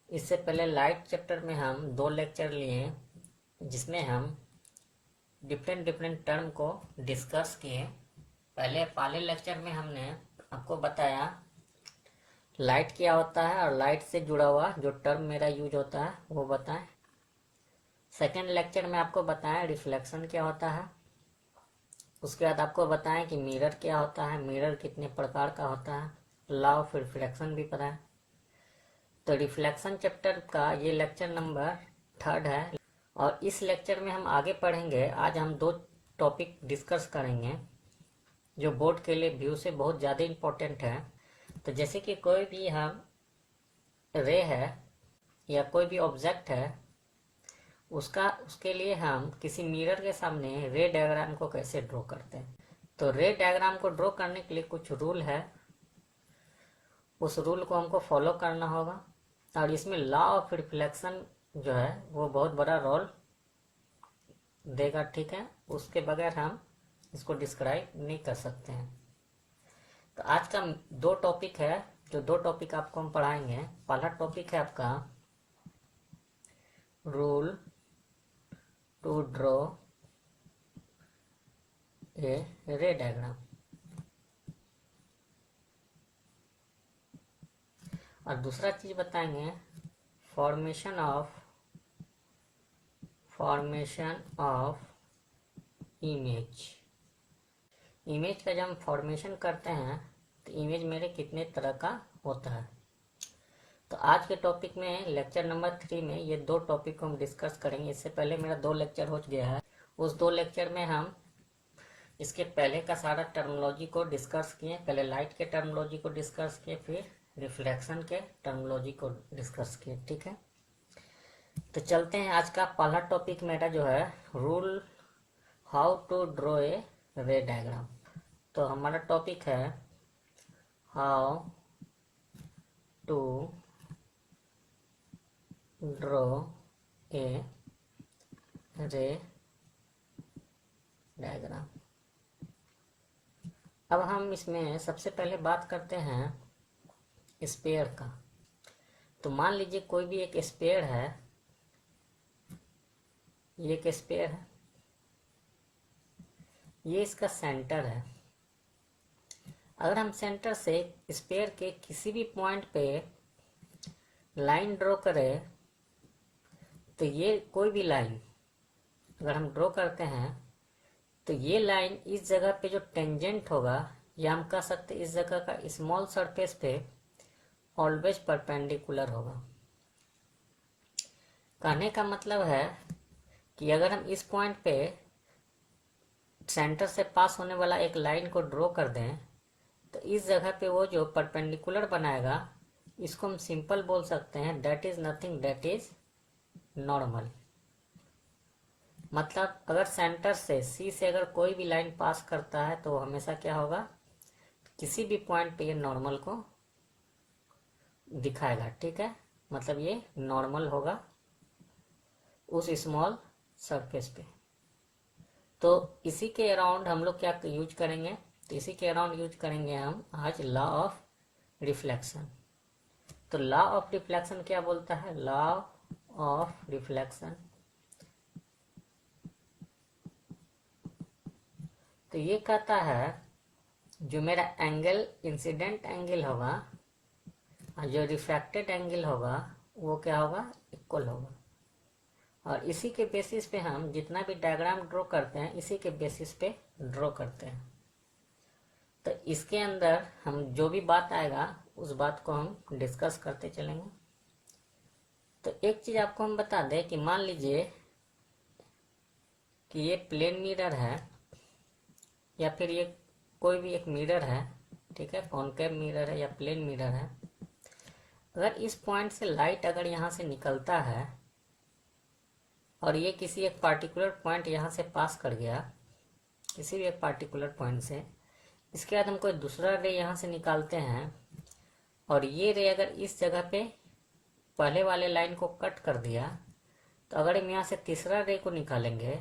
इससे पहले light chapter में हम 2 लेक्चर लिए, जिसमें हम डिफरेंट डिफरेंट टर्म को डिस्कस किए। पहले लेक्चर में हमने आपको बताया लाइट क्या होता है और लाइट से जुड़ा हुआ जो टर्म मेरा यूज होता है वो बताएं। सेकेंड लेक्चर में आपको बताएं रिफ्लेक्शन क्या होता है। उसके बाद आपको बताएं कि मिरर क्या होता है, मिरर कितने प्रकार का होता है, लॉ ऑफ रिफ्लेक्शन भी पता है। तो रिफ्लेक्शन चैप्टर का ये लेक्चर नंबर 3 है और इस लेक्चर में हम आगे पढ़ेंगे। आज हम 2 टॉपिक डिस्कस करेंगे जो बोर्ड के लिए व्यू से बहुत ज़्यादा इम्पोर्टेंट है। तो जैसे कि कोई भी हम रे है या कोई भी ऑब्जेक्ट है, उसके लिए हम किसी मिरर के सामने रे डायग्राम को कैसे ड्रॉ करते हैं। तो रे डायग्राम को ड्रॉ करने के लिए कुछ रूल है, उस रूल को हमको फॉलो करना होगा और इसमें लॉ ऑफ रिफ्लेक्शन जो है वो बहुत बड़ा रोल देगा, ठीक है। उसके बगैर हम इसको डिस्क्राइब नहीं कर सकते हैं। तो आज का 2 टॉपिक है, जो 2 टॉपिक आपको हम पढ़ाएंगे। पहला टॉपिक है आपका rule to draw a ray diagram और दूसरा चीज बताएंगे फॉर्मेशन ऑफ इमेज। इमेज का जब हम फॉर्मेशन करते हैं तो इमेज मेरे कितने तरह का होता है। तो आज के टॉपिक में लेक्चर नंबर 3 में ये 2 टॉपिक को हम डिस्कस करेंगे। इससे पहले मेरा 2 लेक्चर हो गया है। उस 2 लेक्चर में हम इसके पहले का सारा टर्मिनोलॉजी को डिस्कस किए। पहले लाइट के टर्मिनोलॉजी को डिस्कस किए, फिर रिफ्लेक्शन के टर्मिनोलॉजी को डिस्कस किए, ठीक है। तो चलते हैं। आज का पहला टॉपिक मेरा जो है rule how to draw a ray diagram. तो हमारा टॉपिक है how to draw a ray diagram. अब हम इसमें सबसे पहले बात करते हैं स्फीयर का। तो मान लीजिए कोई भी एक स्फीयर है, ये एक स्फीयर है, ये इसका सेंटर है। अगर हम सेंटर से स्फीयर के किसी भी पॉइंट पे लाइन ड्रॉ करें तो ये कोई भी लाइन अगर हम ड्रॉ करते हैं तो ये लाइन इस जगह पे जो टेंजेंट होगा, या हम कह सकते हैं इस जगह का स्मॉल सरफेस पे ऑलवेज परपेंडिकुलर होगा। कहने का मतलब है कि अगर हम इस पॉइंट पे सेंटर से पास होने वाला एक लाइन को ड्रॉ कर दें तो इस जगह पे वो जो परपेंडिकुलर बनाएगा, इसको हम सिंपल बोल सकते हैं that is nothing that is normal. मतलब अगर सेंटर से सी से अगर कोई भी लाइन पास करता है तो हमेशा क्या होगा, किसी भी पॉइंट पे ये नॉर्मल को दिखाएगा, ठीक है। मतलब ये नॉर्मल होगा उस स्मॉल सरफेस पे। तो इसी के अराउंड हम लोग क्या यूज करेंगे, तो इसी के अराउंड यूज करेंगे हम आज लॉ ऑफ रिफ्लेक्शन। तो लॉ ऑफ रिफ्लेक्शन क्या बोलता है, लॉ ऑफ रिफ्लेक्शन। तो ये कहता है जो मेरा एंगल इंसिडेंट एंगल होगा और जो रिफ्रैक्टेड एंगल होगा वो क्या होगा, इक्वल होगा। और इसी के बेसिस पे हम जितना भी डायग्राम ड्रॉ करते हैं इसी के बेसिस पे ड्रॉ करते हैं। तो इसके अंदर हम जो भी बात आएगा उस बात को हम डिस्कस करते चलेंगे। तो एक चीज आपको हम बता दें कि मान लीजिए कि ये प्लेन मिरर है या फिर ये कोई भी एक मिरर है, ठीक है, कॉनकेव मिरर है या प्लेन मिरर है। अगर इस पॉइंट से लाइट अगर यहाँ से निकलता है और ये किसी एक पार्टिकुलर पॉइंट यहाँ से पास कर गया, किसी भी एक पार्टिकुलर पॉइंट से, इसके बाद हम कोई दूसरा रे यहाँ से निकालते हैं और ये रे अगर इस जगह पे पहले वाले लाइन को कट कर दिया, तो अगर हम यहाँ से तीसरा रे को निकालेंगे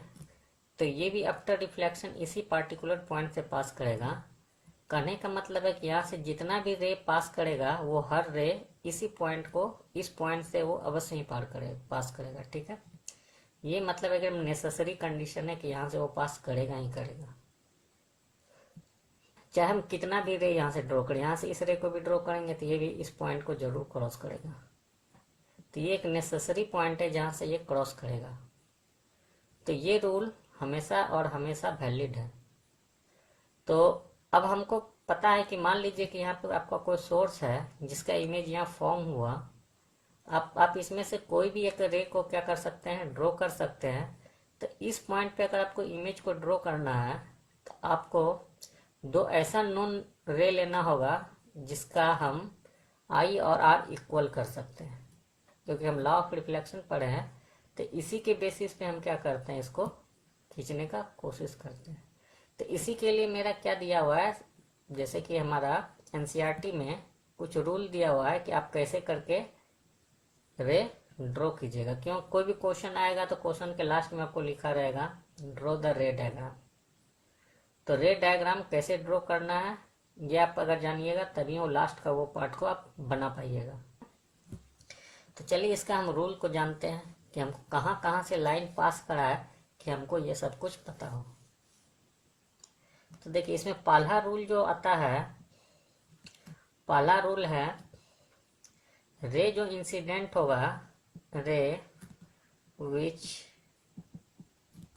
तो ये भी आफ्टर रिफ्लेक्शन इसी पार्टिकुलर पॉइंट से पास करेगा। कहने का मतलब है कि यहाँ से जितना भी रे पास करेगा वो हर रे इसी पॉइंट को, इस पॉइंट से वो अवश्य ही पास करेगा। ठीक है, ये मतलब है कि नेसेसरी कंडीशन है कि यहाँ से वो पास करेगा ही करेगा, चाहे हम कितना भी रे यहाँ से ड्रॉ करें। यहाँ से इस रे को भी ड्रॉ करेंगे तो ये भी इस पॉइंट को जरूर क्रॉस करेगा। तो ये एक नेसेसरी पॉइंट है जहाँ से ये क्रॉस करेगा। तो ये रूल हमेशा और हमेशा वैलिड है। तो अब हमको पता है कि मान लीजिए कि यहाँ पे आपका कोई सोर्स है जिसका इमेज यहाँ फॉर्म हुआ। आप इसमें से कोई भी एक रे को क्या कर सकते हैं, ड्रॉ कर सकते हैं। तो इस पॉइंट पे अगर आपको इमेज को ड्रॉ करना है तो आपको दो ऐसा नॉन रे लेना होगा जिसका हम आई और आर इक्वल कर सकते हैं, क्योंकि हम लॉ ऑफ रिफ्लेक्शन पढ़े हैं। तो इसी के बेसिस पे हम क्या करते हैं, इसको खींचने का कोशिश करते हैं। तो इसी के लिए मेरा क्या दिया हुआ है, जैसे कि हमारा एनसीईआरटी में कुछ रूल दिया हुआ है कि आप कैसे करके रे ड्रॉ कीजिएगा। क्यों, कोई भी क्वेश्चन आएगा तो क्वेश्चन के लास्ट में आपको लिखा रहेगा ड्रॉ द रे डायग्राम। तो रे डायग्राम कैसे ड्रॉ करना है ये आप अगर जानिएगा तभी वो लास्ट का वो पार्ट को आप बना पाइएगा। तो चलिए इसका हम रूल को जानते हैं कि हमको कहाँ कहाँ से लाइन पास करा है कि हमको ये सब कुछ पता हो। तो देखिए इसमें पहला रूल जो आता है, पहला रूल है रे जो इंसिडेंट होगा, ray which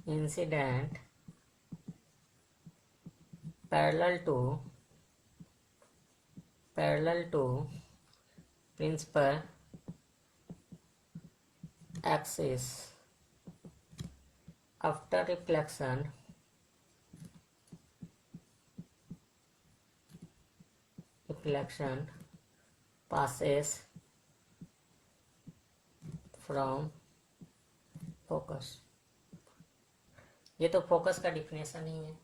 incident parallel to principal axis after reflection passes from focus। ये तो फोकस का डिफिनेशन ही है।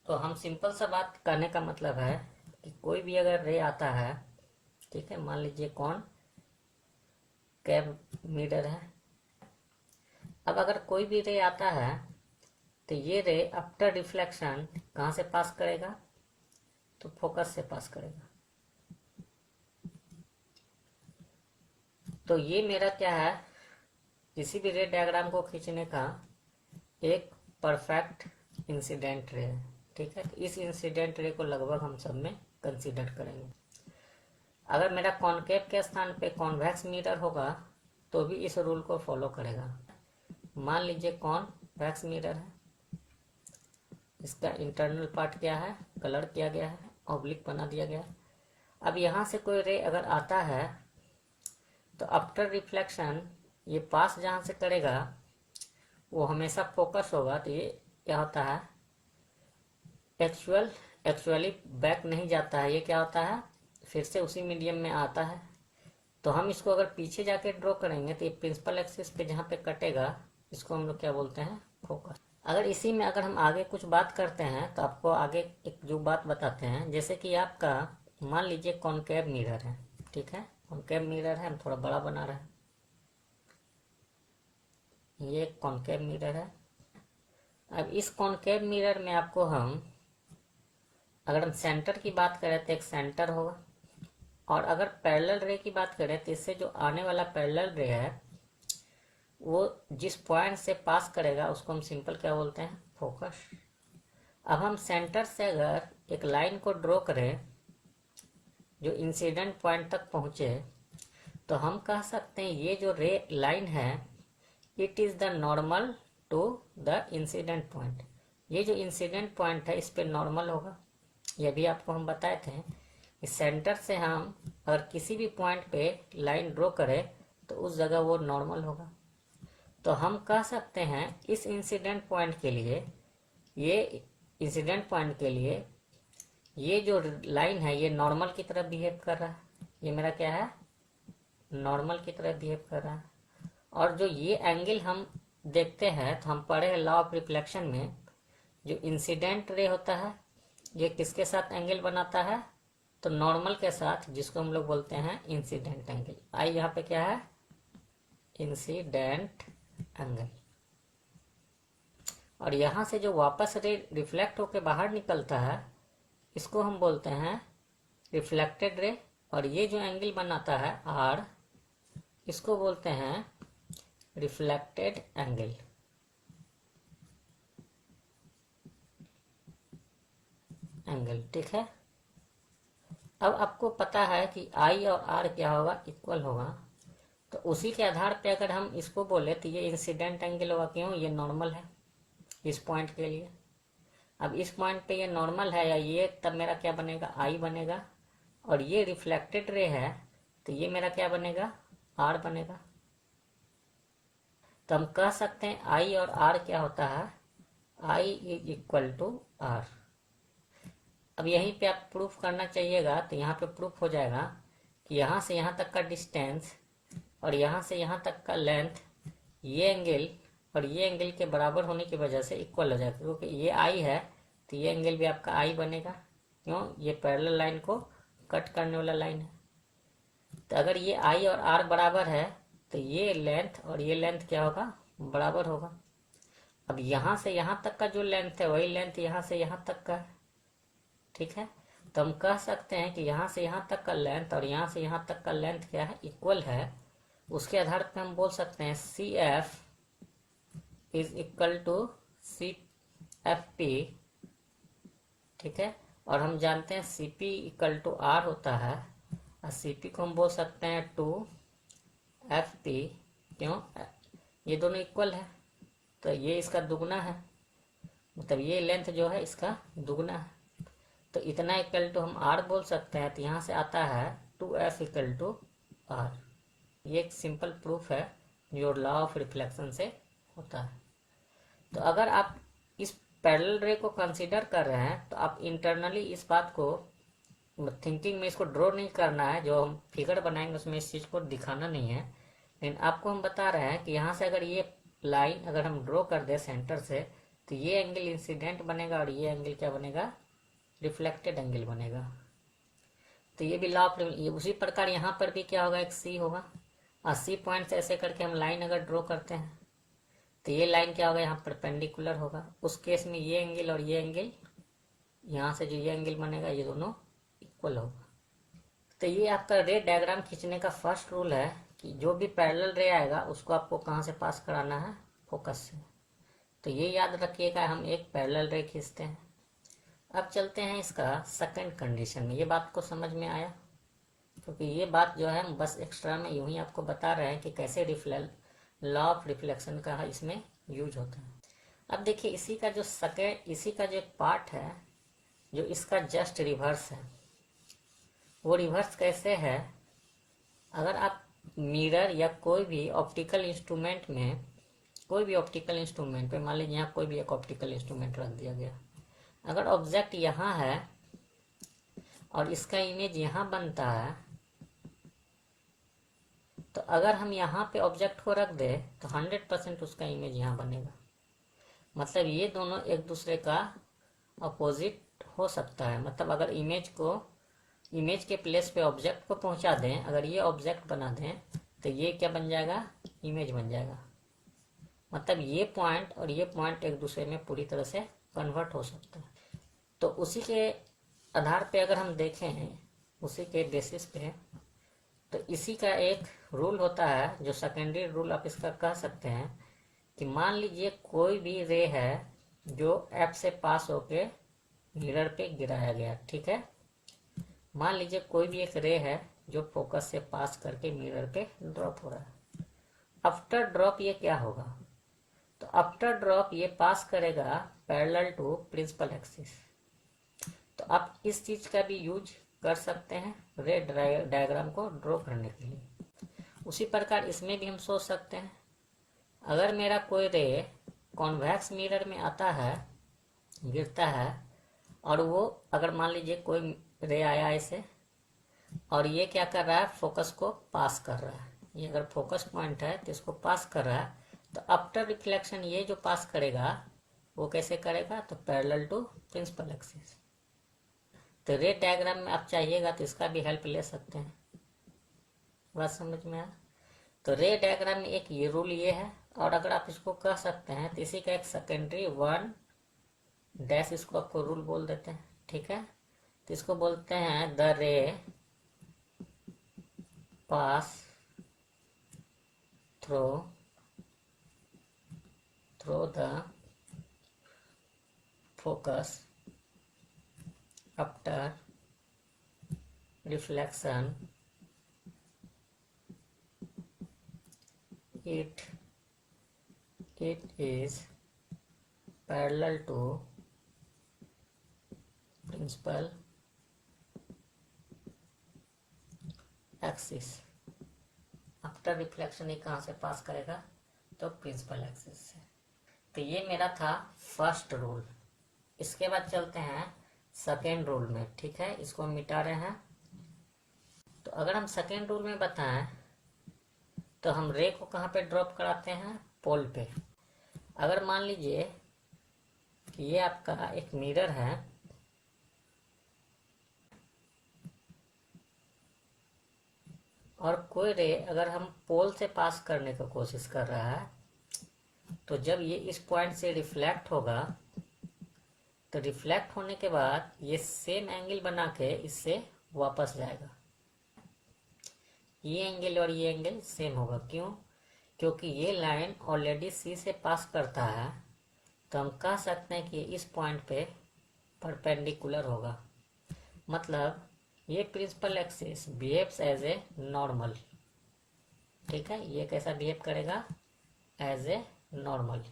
तो हम सिंपल सा बात करने का मतलब है कि कोई भी अगर रे आता है, ठीक है, मान लीजिए कौन कैव मिरर है। अब अगर कोई भी रे आता है तो ये रे आफ्टर रिफ्लेक्शन कहाँ से पास करेगा, तो फोकस से पास करेगा। तो ये मेरा क्या है, किसी भी रे डायग्राम को खींचने का एक परफेक्ट इंसिडेंट रे है। ठीक है, तो इस इंसिडेंट रे को लगभग हम सब में कंसीडर करेंगे। अगर मेरा कॉनकेव के स्थान पे कॉन्वेक्स मिरर होगा तो भी इस रूल को फॉलो करेगा। मान लीजिए कॉन्वेक्स मिरर है, इसका इंटरनल पार्ट क्या है, कलर किया गया है, ऑब्लिक बना दिया गया है। अब यहाँ से कोई रे अगर आता है तो आफ्टर रिफ्लेक्शन ये पास जहाँ से करेगा वो हमेशा फोकस होगा। तो ये क्या होता है, एक्चुअली बैक नहीं जाता है, ये क्या होता है, फिर से उसी मीडियम में आता है। तो हम इसको अगर पीछे जाके ड्रॉ करेंगे तो ये प्रिंसिपल एक्सिस पे जहाँ पे कटेगा इसको हम लोग क्या बोलते हैं, फोकस। अगर इसी में अगर हम आगे कुछ बात करते हैं तो आपको आगे एक जो बात बताते हैं, जैसे कि आपका मान लीजिए कॉनकेव मिरर है। ठीक है, कॉनकेव मिरर है, हम थोड़ा बड़ा बना रहे हैं, ये कॉनकेव मिरर है। अब इस कॉनकेव मिरर में आपको हम अगर हम सेंटर की बात करें तो एक सेंटर होगा, और अगर पैरेलल रे की बात करें तो इससे जो आने वाला पैरेलल रे है वो जिस पॉइंट से पास करेगा उसको हम सिंपल क्या बोलते हैं, फोकस। अब हम सेंटर से अगर एक लाइन को ड्रॉ करें जो इंसिडेंट पॉइंट तक पहुंचे तो हम कह सकते हैं ये जो रे लाइन है it is the normal to the incident point. ये जो इंसिडेंट पॉइंट है इस पे नॉर्मल होगा। ये भी आपको हम बताए थे, इस सेंटर से हम अगर किसी भी पॉइंट पे लाइन ड्रॉ करें तो उस जगह वो नॉर्मल होगा। तो हम कह सकते हैं इस इंसिडेंट पॉइंट के लिए, ये इंसिडेंट पॉइंट के लिए ये जो लाइन है ये नॉर्मल की तरह बिहेव कर रहा है। ये मेरा क्या है, नॉर्मल की तरह बिहेव कर रहा है। और जो ये एंगल हम देखते हैं तो हम पढ़े हैं लॉ ऑफ रिफ्लेक्शन में, जो इंसिडेंट रे होता है ये किसके साथ एंगल बनाता है, तो नॉर्मल के साथ, जिसको हम लोग बोलते हैं इंसिडेंट एंगल। आई यहाँ पे क्या है, इंसिडेंट एंगल। और यहाँ से जो वापस रे रिफ्लेक्ट होकर बाहर निकलता है इसको हम बोलते हैं रिफ्लेक्टेड रे, और ये जो एंगल बनाता है आर, इसको बोलते हैं रिफ्लेक्टेड एंगल। ठीक है। अब आपको पता है कि आई और आर क्या होगा, इक्वल होगा। तो उसी के आधार पे अगर हम इसको बोले तो ये इंसिडेंट एंगल होगा। क्यों? ये नॉर्मल है इस पॉइंट के लिए। अब इस पॉइंट पे ये नॉर्मल है या ये, तब मेरा क्या बनेगा, आई बनेगा। और ये रिफ्लेक्टेड रे है तो ये मेरा क्या बनेगा, आर बनेगा। तो हम कह सकते हैं आई और आर क्या होता है, I is equal to are. अब यहीं पे आप प्रूफ करना चाहिएगा, तो यहाँ पे प्रूफ हो जाएगा कि यहाँ से यहाँ तक का डिस्टेंस और यहाँ से यहाँ तक का लेंथ, ये एंगल और ये एंगल के बराबर होने की वजह से इक्वल हो जाएगा। क्योंकि ये आई है तो ये एंगल भी आपका आई बनेगा। क्यों? ये पैरेलल लाइन को कट करने वाला लाइन है। तो अगर ये आई और आर बराबर है तो ये लेंथ और ये लेंथ क्या होगा, बराबर होगा। अब यहाँ से यहाँ तक का जो लेंथ है वही लेंथ यहाँ से यहाँ तक का है। ठीक है। तो हम कह सकते हैं कि यहाँ से यहाँ तक का लेंथ और यहाँ से यहाँ तक का लेंथ क्या है, इक्वल है। उसके आधार पर हम बोल सकते हैं C F is equal to C F P. ठीक है। और हम जानते हैं C P equal to R होता है, और सी पी को हम बोल सकते हैं टू एफ पी। क्यों? ये दोनों इक्वल है तो ये इसका दुगना है, मतलब ये लेंथ जो है इसका दुगना है। तो इतना इक्वल टू हम आर बोल सकते हैं। तो यहाँ से आता है two F equal to R. ये एक सिंपल प्रूफ है जो लॉ ऑफ रिफ्लेक्शन से होता है। तो अगर आप इस पैरेलल रे को कंसीडर कर रहे हैं तो आप इंटरनली इस बात को थिंकिंग में इसको ड्रॉ नहीं करना है। जो हम फिगर बनाएंगे उसमें इस चीज़ को दिखाना नहीं है, लेकिन आपको हम बता रहे हैं कि यहाँ से अगर ये लाइन अगर हम ड्रॉ कर दे सेंटर से तो ये एंगल इंसिडेंट बनेगा और ये एंगल क्या बनेगा, रिफ्लेक्टेड एंगल बनेगा। तो ये भी लॉ ऑफ, उसी प्रकार यहाँ पर भी क्या होगा, एक सी होगा। और सी पॉइंट से ऐसे करके हम लाइन अगर ड्रॉ करते हैं तो ये लाइन क्या होगा, यहाँ परपेंडिकुलर होगा। उस केस में ये एंगल और ये एंगल, यहाँ से जो ये एंगल बनेगा ये दोनों इक्वल होगा। तो ये आपका रे डायग्राम खींचने का फर्स्ट रूल है कि जो भी पैरेलल रे आएगा उसको आपको कहाँ से पास कराना है, फोकस से। तो ये याद रखिएगा, हम एक पैरेलल रे खींचते हैं। अब चलते हैं इसका सेकंड कंडीशन में। ये बात को समझ में आया? क्योंकि ये बात जो है हम बस एक्स्ट्रा में यूं ही आपको बता रहे हैं कि कैसे लॉ ऑफ रिफ्लेक्शन का इसमें यूज होता है। अब देखिए इसी का जो एक पार्ट है जो इसका जस्ट रिवर्स है। वो रिवर्स कैसे है, अगर आप मिरर या कोई भी ऑप्टिकल इंस्ट्रूमेंट में, मान लीजिए यहाँ कोई भी एक ऑप्टिकल इंस्ट्रूमेंट रख दिया गया, अगर ऑब्जेक्ट यहाँ है और इसका इमेज यहाँ बनता है, तो अगर हम यहाँ पे ऑब्जेक्ट को रख दे तो 100% उसका इमेज यहाँ बनेगा। मतलब ये दोनों एक दूसरे का अपोजिट हो सकता है। मतलब अगर इमेज के प्लेस पे ऑब्जेक्ट को पहुँचा दें, अगर ये ऑब्जेक्ट बना दें तो ये क्या बन जाएगा, इमेज बन जाएगा। मतलब ये पॉइंट और ये पॉइंट एक दूसरे में पूरी तरह से कन्वर्ट हो सकता है। तो उसी के आधार पे अगर हम देखें, उसी के बेसिस पे, तो इसी का एक रूल होता है जो सेकेंडरी रूल आप इसका कह सकते हैं कि मान लीजिए कोई भी रे है जो एफ से पास होके मिरर पे गिराया गया। ठीक है। मान लीजिए कोई भी एक रे है जो फोकस से पास करके मिरर पे ड्रॉप हो रहा है। आफ्टर ड्रॉप ये क्या होगा, तो आफ्टर ड्रॉप ये पास करेगा पैरेलल टू प्रिंसिपल एक्सिस। तो आप इस चीज का भी यूज कर सकते हैं रे डायग्राम को ड्रॉ करने के लिए। उसी प्रकार इसमें भी हम सोच सकते हैं, अगर मेरा कोई रे कॉन्वेक्स मिरर में आता है, गिरता है, और वो अगर मान लीजिए कोई रे आया ऐसे और ये क्या कर रहा है, फोकस को पास कर रहा है। ये अगर फोकस पॉइंट है तो इसको पास कर रहा है, तो आफ्टर रिफ्लेक्शन ये जो पास करेगा वो कैसे करेगा, तो पैरेलल टू प्रिंसिपल एक्सिस। तो रे डायग्राम में आप चाहिएगा तो इसका भी हेल्प ले सकते हैं। बात समझ में आया? तो रे डायग्राम में एक ये रूल ये है, और अगर आप इसको कह सकते हैं तो इसी का एक सेकेंडरी 1 डैश इसको आपको रूल बोल देते हैं। ठीक है। तो इसको बोलते हैं द रे pass through the focus after reflection it is parallel to principal axis. After reflection ये कहाँ से पास करेगा? तो प्रिंसिपल एक्सिस से। तो ये मेरा था फर्स्ट रूल। इसके बाद चलते हैं सेकेंड रूल में। ठीक है, इसको हम मिटा रहे हैं। तो अगर हम सेकेंड रूल में बताएं तो हम रे को कहाँ पे ड्रॉप कराते हैं? पोल पे। अगर मान लीजिए कि ये आपका एक मिरर है और कोई रे अगर हम पोल से पास करने की कोशिश कर रहा है तो जब ये इस पॉइंट से रिफ्लेक्ट होगा तो रिफ्लेक्ट होने के बाद ये सेम एंगल बना के इससे वापस जाएगा। ये एंगल और ये एंगल सेम होगा। क्यों? क्योंकि ये लाइन ऑलरेडी सी से पास करता है, तो हम कह सकते हैं कि इस पॉइंट पे परपेंडिकुलर होगा। मतलब ये principal axis behaves as a normal. ठीक है, ये कैसा बिहेव करेगा? As a normal.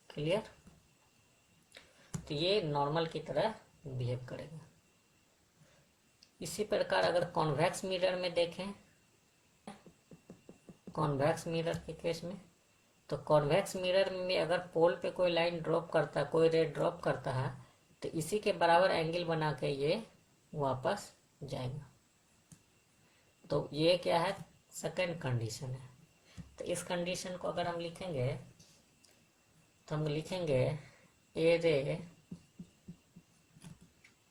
क्लियर? तो ये नॉर्मल की तरह बिहेव करेगा। इसी प्रकार अगर कॉन्वेक्स मिरर में देखें, कॉन्वेक्स मिरर के केस में, तो कॉन्वेक्स मिरर में अगर पोल पे कोई लाइन ड्रॉप करता है, कोई रे ड्रॉप करता है, तो इसी के बराबर एंगल बना के ये वापस जाएगा। तो ये क्या है? सेकंड कंडीशन है। तो इस कंडीशन को अगर हम लिखेंगे तो हम लिखेंगे ए रे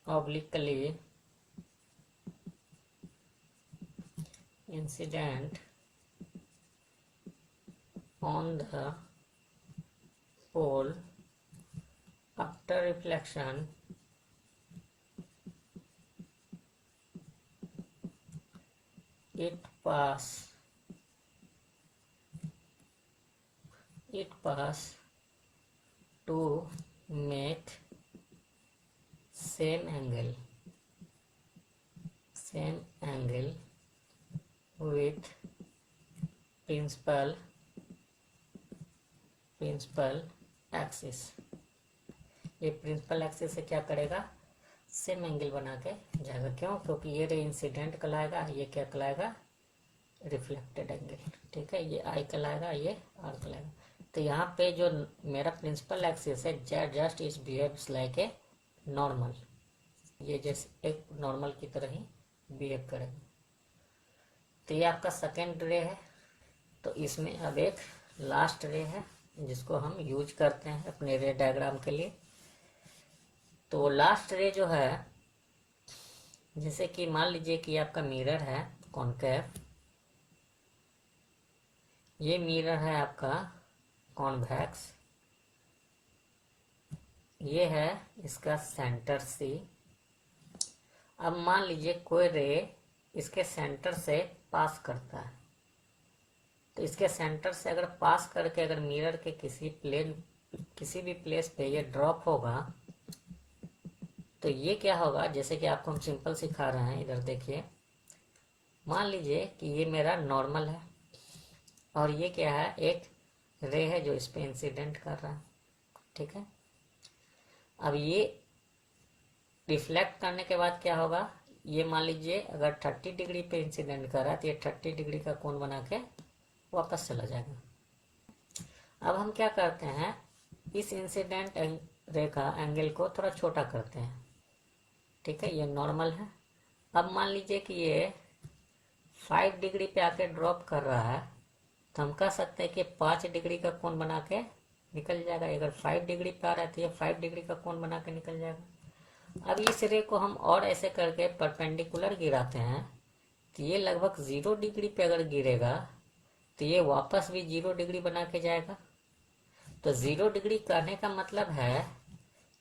obliquely incident on the pole after reflection it pass to make same angle with principal axis. ये प्रिंसिपल एक्सिस से क्या करेगा? सेम एंगल बना के जाएगा। क्यों? क्योंकि ये रे इंसिडेंट कहलाएगा, ये क्या कहलाएगा? Reflected angle. ठीक है, ये आई कहलाएगा, ये आर कहलाएगा। तो यहाँ पे जो मेरा प्रिंसिपल एक्सिस है just is behaves like a normal. ये जैसे एक नॉर्मल की तरह ही बिहेव करेगा। तो ये आपका सेकेंड रे है। तो इसमें अब एक लास्ट रे है जिसको हम यूज करते हैं अपने रे डायग्राम के लिए। तो लास्ट रे जो है, जैसे कि मान लीजिए कि आपका मिरर है कॉनकेव, ये मिरर है आपका कॉन्वेक्स, ये है इसका सेंटर सी। अब मान लीजिए कोई रे इसके सेंटर से पास करता है, तो इसके सेंटर से अगर पास करके अगर मिरर के किसी भी प्लेस पे ये ड्रॉप होगा तो ये क्या होगा? जैसे कि आपको हम सिंपल सिखा रहे हैं, इधर देखिए। मान लीजिए कि ये मेरा नॉर्मल है और ये क्या है? एक रे है जो इस पे इंसिडेंट कर रहा है। ठीक है, अब ये रिफ्लेक्ट करने के बाद क्या होगा? ये मान लीजिए अगर 30 डिग्री पे इंसिडेंट कर रहा है तो ये 30 डिग्री का कोण बना के वापस चला जाएगा। अब हम क्या करते हैं? इस इंसिडेंट रे का एंगल को थोड़ा छोटा करते हैं। ठीक है, ये नॉर्मल है। अब मान लीजिए कि ये 5 डिग्री पे आके ड्रॉप कर रहा है, तो हम कह सकते हैं कि 5 डिग्री का कोण बना के निकल जाएगा। अगर 5 डिग्री पे आ रहा है तो ये 5 डिग्री का कोण बना के निकल जाएगा। अब इस रे को हम और ऐसे करके परपेंडिकुलर गिराते हैं तो ये लगभग 0 डिग्री पे अगर गिरेगा तो ये वापस भी 0 डिग्री बना के जाएगा। तो 0 डिग्री करने का मतलब है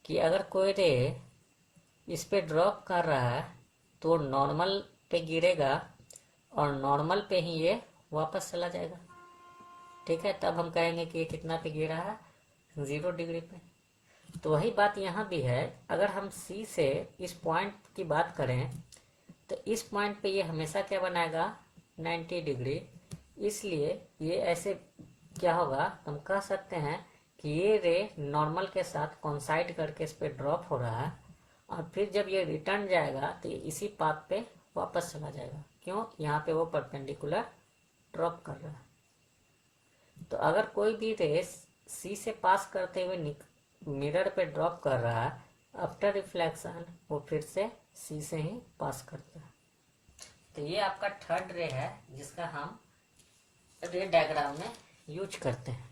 कि अगर कोई रे इस पे ड्रॉप कर रहा है तो नॉर्मल पे गिरेगा और नॉर्मल पे ही ये वापस चला जाएगा। ठीक है, तब हम कहेंगे कि ये कितना पे गिरा है, 0 डिग्री पे। तो वही बात यहाँ भी है, अगर हम सी से इस पॉइंट की बात करें तो इस पॉइंट पे ये हमेशा क्या बनाएगा, 90 डिग्री। इसलिए ये ऐसे क्या होगा, हम कह सकते हैं कि ये रे नॉर्मल के साथ कोइंसाइड करके इस पे ड्रॉप हो रहा है और फिर जब ये रिटर्न जाएगा तो ये इसी पाथ पे वापस चला जाएगा। क्यों, यहाँ पे वो परपेंडिकुलर ड्रॉप कर रहा है। तो अगर कोई भी रे सी से पास करते हुए मिरर पे ड्रॉप कर रहा है, आफ्टर रिफ्लेक्शन वो फिर से सी से ही पास करता है। तो ये आपका थर्ड रे है जिसका हम रे डायग्राम में यूज करते हैं।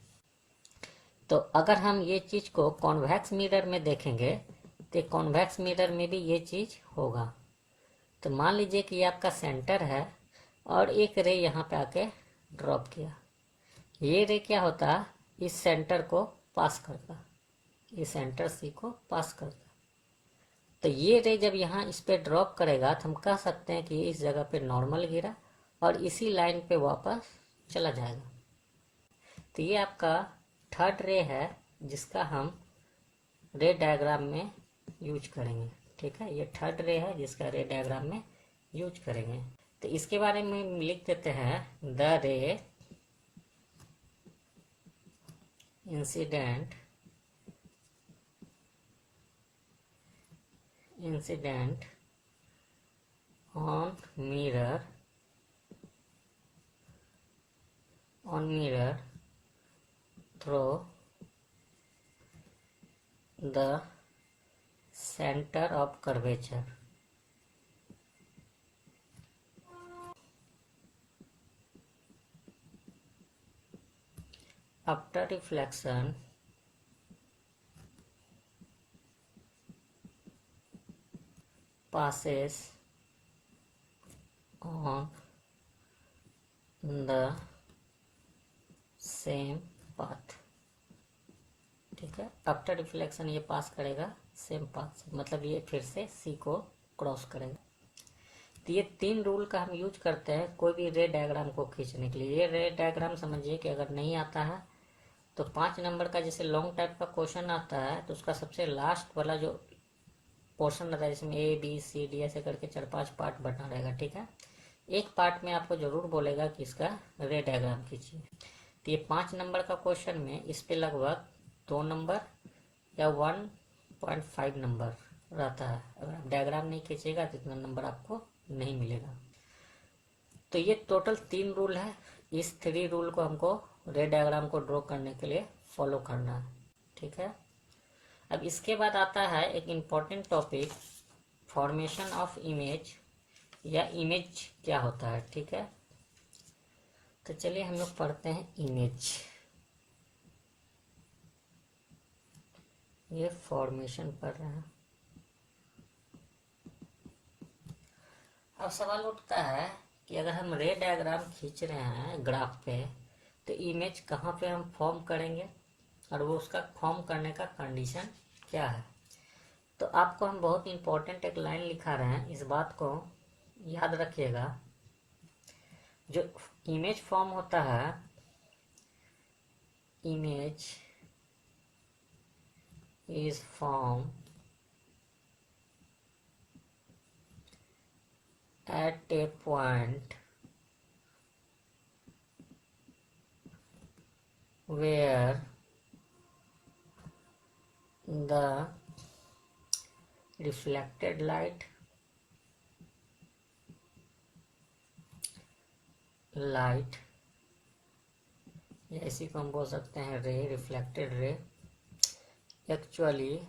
तो अगर हम ये चीज को कॉन्वेक्स मिरर में देखेंगे तो कॉन्वेक्स मिरर में भी ये चीज होगा। तो मान लीजिए कि ये आपका सेंटर है और एक रे यहाँ पे आके ड्रॉप किया, ये रे क्या होता, इस सेंटर को पास करता, इस सेंटर सी को पास करता। तो ये रे जब यहाँ इस पे ड्रॉप करेगा तो हम कह सकते हैं कि इस जगह पे नॉर्मल गिरा और इसी लाइन पे वापस चला जाएगा। तो ये आपका थर्ड रे है जिसका हम रे डायग्राम में यूज करेंगे। ठीक है, ये थर्ड रे है जिसका रे डायग्राम में यूज करेंगे। तो इसके बारे में लिख देते हैं, the ray incident on mirror through the center of curvature. After reflection, passes on the same path. ठीक है, आफ्टर रिफ्लेक्शन ये पास करेगा सेम पाथ से, मतलब ये फिर से सी को क्रॉस करेगा। तो ये 3 रूल का हम यूज करते हैं कोई भी रे डायग्राम को खींचने के लिए। ये रे डायग्राम समझिए कि अगर नहीं आता है तो 5 नंबर का जैसे लॉन्ग टाइप का क्वेश्चन आता है तो उसका सबसे लास्ट वाला जो पोर्शन रहता है जिसमें ABCD ऐसे करके 4-5 पार्ट बना रहेगा। ठीक है, एक पार्ट में आपको जरूर बोलेगा कि इसका रे डायग्राम खींचिए। तो ये 5 नंबर का क्वेश्चन में इस पे लगभग 2 नंबर या 1.5 नंबर रहता है। अगर आप डायग्राम नहीं खींचेगा तो इतना नंबर आपको नहीं मिलेगा। तो ये टोटल 3 रूल है। इस 3 रूल को हमको रे डायग्राम को ड्रॉ करने के लिए फॉलो करना है। ठीक है, अब इसके बाद आता है एक important topic, formation of image या इमेज क्या होता है। ठीक है, तो चलिए हम लोग पढ़ते हैं इमेज। ये फॉर्मेशन पढ़ रहे हैं। अब सवाल उठता है कि अगर हम रे डायग्राम खींच रहे हैं ग्राफ पे तो इमेज कहाँ पे हम फॉर्म करेंगे और वो उसका फॉर्म करने का कंडीशन क्या है। तो आपको हम बहुत इंपॉर्टेंट एक लाइन लिखा रहे हैं, इस बात को याद रखिएगा। जो इमेज फॉर्म होता है, image is form at a point where the reflected light या इसी को हम बोल सकते हैं रे, रिफ्लेक्टेड रे, एक्चुअली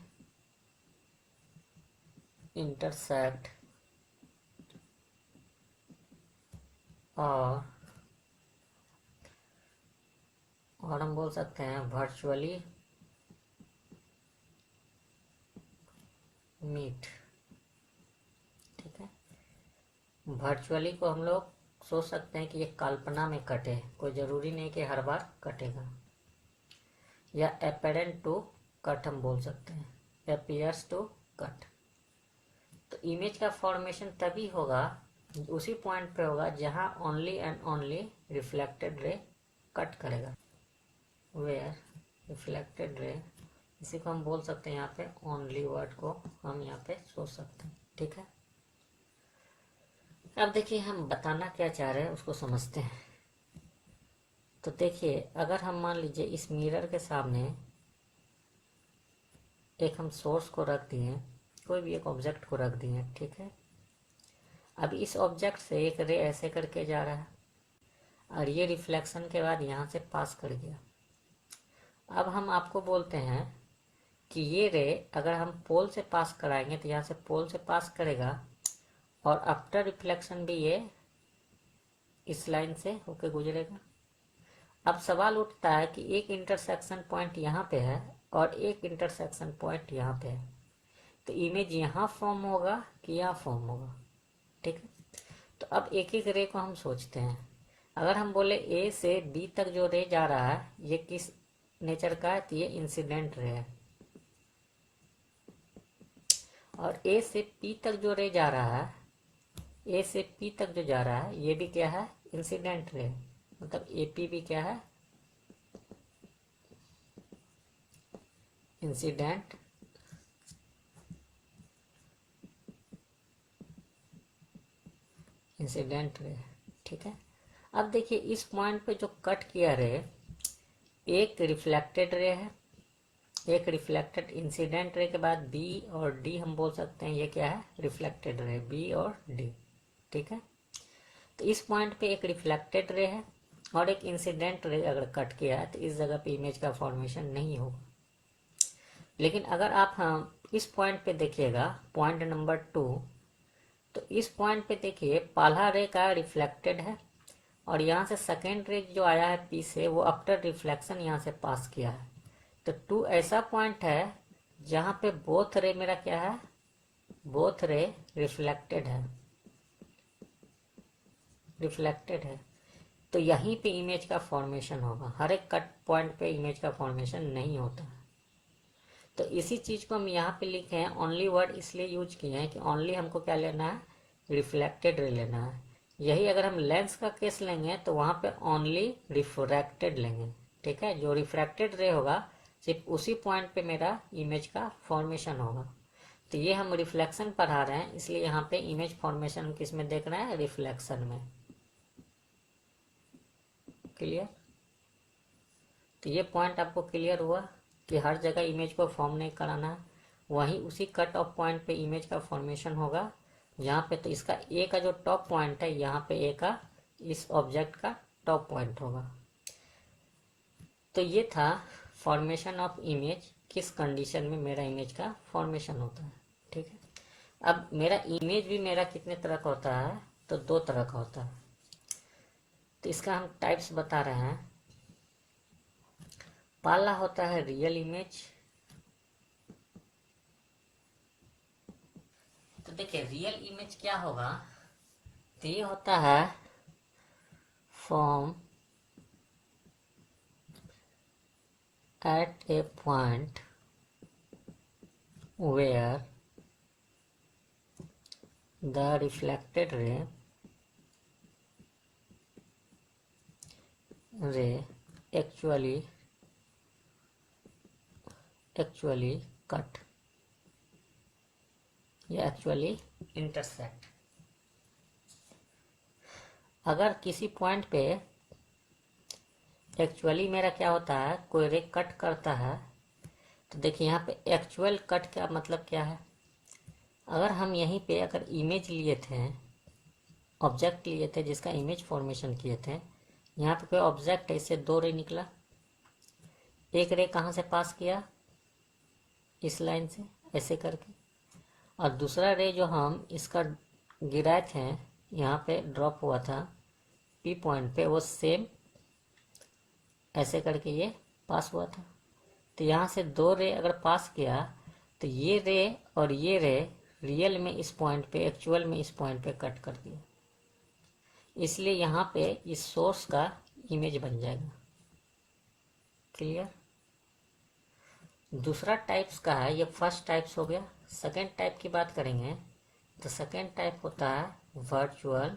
इंटरसेक्ट और हम बोल सकते हैं वर्चुअली मीट। ठीक है, वर्चुअली को हम लोग सोच सकते हैं कि ये कल्पना में कटे, कोई जरूरी नहीं कि हर बार कटेगा। या अपेरेंट टू कट हम बोल सकते हैं, अपीयर्स टू कट। तो इमेज का फॉर्मेशन तभी होगा, उसी पॉइंट पे होगा जहां only and only reflected ray cut करेगा। वेयर रिफ्लेक्टेड रे, इसी को हम बोल सकते हैं यहाँ पे ओनली वर्ड को हम यहाँ पे सोच सकते हैं। ठीक है, अब देखिए हम बताना क्या चाह रहे हैं उसको समझते हैं। तो देखिए, अगर हम मान लीजिए इस मिरर के सामने एक हम सोर्स को रख दिए, कोई भी एक ऑब्जेक्ट को रख दिए, ठीक है। अब इस ऑब्जेक्ट से एक रे ऐसे करके जा रहा है और ये रिफ्लेक्शन के बाद यहाँ से पास कर गया। अब हम आपको बोलते हैं कि ये रे अगर हम पोल से पास कराएंगे तो यहाँ से पोल से पास करेगा और आफ्टर रिफ्लेक्शन भी ये इस लाइन से होके गुजरेगा। अब सवाल उठता है कि एक इंटरसेक्शन पॉइंट यहाँ पे है और एक इंटरसेक्शन पॉइंट यहाँ पे है, तो इमेज यहाँ फॉर्म होगा कि यहाँ फॉर्म होगा। ठीक है, तो अब एक एक रे को हम सोचते हैं। अगर हम बोले ए से बी तक जो रे जा रहा है ये किस नेचर का है, तो ये इंसिडेंट रे है। और ए से पी तक जो रे जा रहा है, ए से पी तक जो जा रहा है ये भी क्या है, इंसिडेंट रे, मतलब एपी भी क्या है, इंसिडेंट रे। ठीक है, अब देखिए इस पॉइंट पे जो कट किया रे, एक रिफ्लेक्टेड रे है, एक रिफ्लेक्टेड इंसिडेंट रे के बाद बी और डी हम बोल सकते हैं ये क्या है, रिफ्लेक्टेड रे, बी और डी। ठीक है, तो इस पॉइंट पे एक रिफ्लेक्टेड रे है और एक इंसिडेंट रे अगर कट किया है तो इस जगह पे इमेज का फॉर्मेशन नहीं होगा। लेकिन अगर आप हम इस पॉइंट पे देखिएगा, पॉइंट नंबर 2, तो इस पॉइंट पे देखिए पहला रे का रिफ्लेक्टेड है और यहाँ से सेकेंड रे जो आया है पी से वो आफ्टर रिफ्लेक्शन यहाँ से पास किया है। तो 2 ऐसा पॉइंट है जहाँ पे बोथ रे मेरा क्या है, बोथ रे रिफ्लेक्टेड है, तो यहीं पे इमेज का फॉर्मेशन होगा। हर एक कट पॉइंट पे इमेज का फॉर्मेशन नहीं होता है। तो इसी चीज को हम यहाँ पे लिखे हैं, ओनली वर्ड इसलिए यूज किए हैं कि ओनली हमको क्या लेना है, रिफ्लेक्टेड रे लेना है। यही अगर हम लेंस का केस लेंगे तो वहां पे ओनली रिफ्रैक्टेड लेंगे। ठीक है, जो रिफ्रैक्टेड रे होगा सिर्फ उसी पॉइंट पे मेरा इमेज का फॉर्मेशन होगा। तो ये हम रिफ्लेक्शन पढ़ा रहे हैं, इसलिए यहाँ पे इमेज फॉर्मेशन किस में देख रहे हैं, रिफ्लेक्शन में। क्लियर? तो ये पॉइंट आपको क्लियर हुआ कि हर जगह इमेज को फॉर्म नहीं कराना है, वहीं उसी कट ऑफ पॉइंट पे इमेज का फॉर्मेशन होगा यहाँ पे। तो इसका ए का जो टॉप पॉइंट है यहाँ पे ए का इस ऑब्जेक्ट का टॉप पॉइंट होगा। तो ये था फॉर्मेशन ऑफ इमेज, किस कंडीशन में मेरा इमेज का फॉर्मेशन होता है। ठीक है, अब मेरा इमेज भी मेरा कितने तरह का होता है, तो 2 तरह का होता है। तो इसका हम टाइप्स बता रहे हैं। पहला होता है रियल इमेज। तो देखिए रियल इमेज क्या होगा, तो ये होता है form at a point where the reflected ray actually cut या एक्चुअली इंटरसेक्ट। अगर किसी पॉइंट पे एक्चुअली मेरा क्या होता है, कोई रे कट करता है, तो देखिए यहाँ पे एक्चुअल कट का मतलब क्या है। अगर हम यहीं पे अगर इमेज लिए थे, ऑब्जेक्ट लिए थे जिसका इमेज फॉर्मेशन किए थे, यहाँ पे कोई ऑब्जेक्ट है, इससे 2 रे निकला, एक रे कहाँ से पास किया, इस लाइन से ऐसे करके, और दूसरा रे जो हम इसका गिराए थे यहाँ पे ड्रॉप हुआ था पी पॉइंट पे, वो सेम ऐसे करके ये पास हुआ था। तो यहाँ से 2 रे अगर पास किया तो ये रे और ये रे रियल में इस पॉइंट पे, एक्चुअल में इस पॉइंट पे कट कर दिया, इसलिए यहाँ पे इस सोर्स का इमेज बन जाएगा। क्लियर? दूसरा टाइप्स का है, ये फर्स्ट टाइप्स हो गया। सेकेंड टाइप की बात करेंगे तो सेकेंड टाइप होता है virtual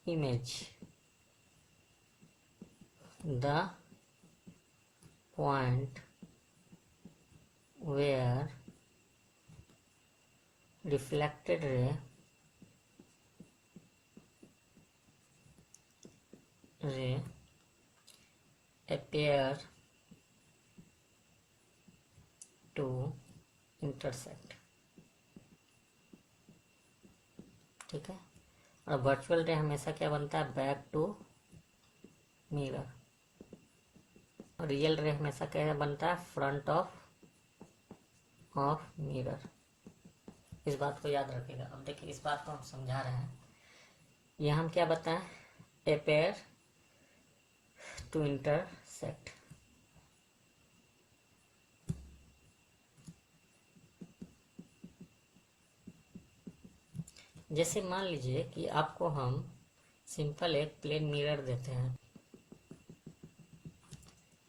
image. The point where reflected ray appear to intersect। ठीक है। और वर्चुअल रे हमेशा क्या बनता है, बैक टू मिरर। और रियल रे हमेशा क्या बनता है, फ्रंट ऑफ मिरर। इस बात को याद रखिएगा। अब देखिए इस बात को हम समझा रहे हैं। यह हम क्या बताएं, अपेयर टू इंटरसेक्ट। जैसे मान लीजिए कि आपको हम सिंपल एक प्लेन मिरर देते हैं।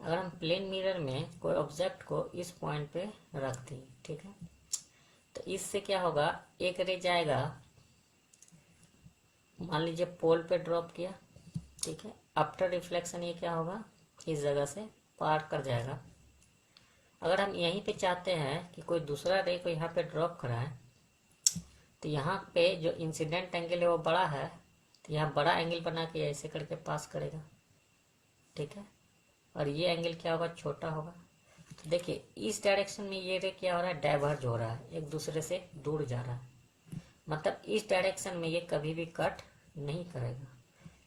अगर हम प्लेन मिरर में कोई ऑब्जेक्ट को इस पॉइंट पे रख दें, ठीक है, तो इससे क्या होगा, एक रे जाएगा, मान लीजिए पोल पे ड्रॉप किया, ठीक है, आफ्टर रिफ्लेक्शन ये क्या होगा, इस जगह से पार कर जाएगा। अगर हम यहीं पे चाहते हैं कि कोई दूसरा रे को यहाँ पे ड्रॉप कराए, तो यहाँ पे जो इंसिडेंट एंगल है वो बड़ा है, तो यहाँ बड़ा एंगल बना के ऐसे करके पास करेगा, ठीक है, और ये एंगल क्या होगा, छोटा होगा। तो देखिए इस डायरेक्शन में ये रे क्या हो रहा है, डाइवर्ज हो रहा है, एक दूसरे से दूर जा रहा है। मतलब इस डायरेक्शन में ये कभी भी कट नहीं करेगा।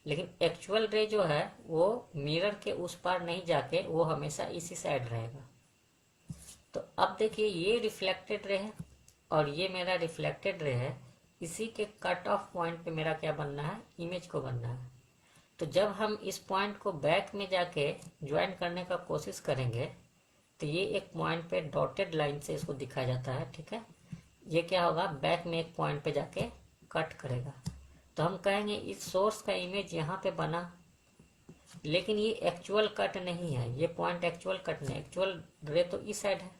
लेकिन एक्चुअल रे जो है वो मिरर के उस पार नहीं जाके वो हमेशा इसी साइड रहेगा। तो अब देखिए ये रिफ्लेक्टेड रे है और ये मेरा रिफ्लेक्टेड रे है, इसी के कट ऑफ पॉइंट पे मेरा क्या बनना है, इमेज को बनना है। तो जब हम इस पॉइंट को बैक में जाके ज्वाइन करने का कोशिश करेंगे, तो ये एक पॉइंट पे डॉटेड लाइन से इसको दिखाया जाता है, ठीक है। ये क्या होगा, बैक में एक पॉइंट पे जाके कट करेगा। तो हम कहेंगे इस सोर्स का इमेज यहाँ पे बना, लेकिन ये एक्चुअल कट नहीं है, ये पॉइंट एक्चुअल कट नहीं। एक्चुअल रे तो इस साइड है,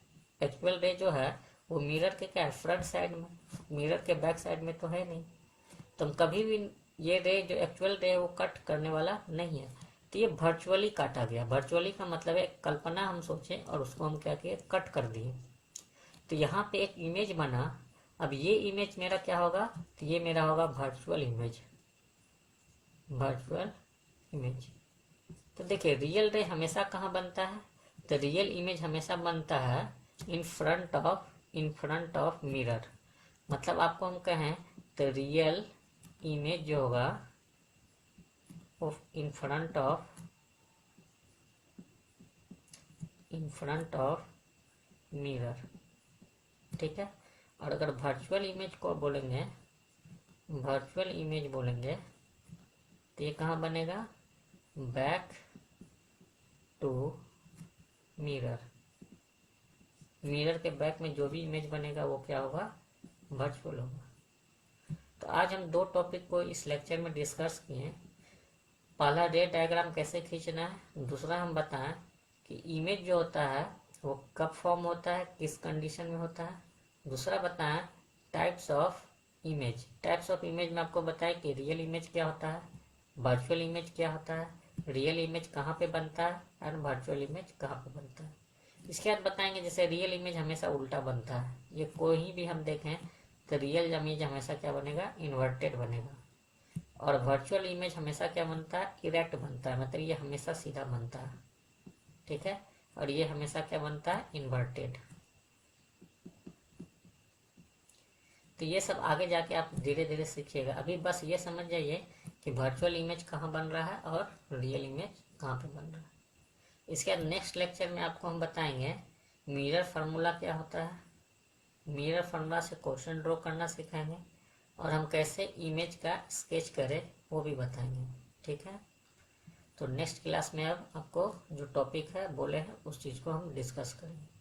एक्चुअल रे जो है वो मिरर के क्या है, फ्रंट साइड में, मिरर के बैक साइड में तो है नहीं। तो हम कभी भी ये रे जो एक्चुअल रे वो कट करने वाला नहीं है। तो ये वर्चुअली काटा गया। वर्चुअली का मतलब है कल्पना हम सोचें और उसको हम क्या किए, कट कर दिए। तो यहाँ पे एक इमेज बना। अब ये इमेज मेरा क्या होगा, तो ये मेरा होगा वर्चुअल इमेज, वर्चुअल इमेज। तो देखिए रियल रे हमेशा कहाँ बनता है, तो रियल इमेज हमेशा बनता है इन फ्रंट ऑफ मिरर। मतलब आपको हम कहें तो रियल इमेज जो होगा इन फ्रंट ऑफ मिरर, ठीक है। और अगर वर्चुअल इमेज को बोलेंगे, वर्चुअल इमेज बोलेंगे, तो ये कहाँ बनेगा, बैक टू मिरर। मिरर के बैक में जो भी इमेज बनेगा वो क्या होगा, वर्चुअल होगा। तो आज हम दो टॉपिक को इस लेक्चर में डिस्कस किए। पहला रे डायग्राम कैसे खींचना है, दूसरा हम बताएं कि इमेज जो होता है वो कब फॉर्म होता है, किस कंडीशन में होता है। दूसरा बताएं types of image. Types of image में आपको बताएं कि रियल इमेज क्या होता है, वर्चुअल इमेज क्या होता है, रियल इमेज कहाँ पे बनता है और वर्चुअल इमेज कहाँ पे बनता है। इसके बाद बताएंगे जैसे रियल इमेज हमेशा उल्टा बनता है, ये कोई भी हम देखें तो रियल इमेज हमेशा क्या बनेगा, इन्वर्टेड बनेगा। और वर्चुअल इमेज हमेशा क्या बनता है, इरेक्ट बनता है, मतलब ये हमेशा सीधा बनता है, ठीक है। और ये हमेशा क्या बनता है, इन्वर्टेड। तो ये सब आगे जाके आप धीरे धीरे सीखिएगा। अभी बस ये समझ जाइए कि वर्चुअल इमेज कहाँ बन रहा है और रियल इमेज कहाँ पे बन रहा है। इसके बाद नेक्स्ट लेक्चर में आपको हम बताएंगे मिरर फार्मूला क्या होता है, मिरर फार्मूला से क्वेश्चन ड्रॉ करना सिखाएंगे, और हम कैसे इमेज का स्केच करें वो भी बताएंगे, ठीक है। तो नेक्स्ट क्लास में अब आपको जो टॉपिक है बोले हैं उस चीज़ को हम डिस्कस करेंगे।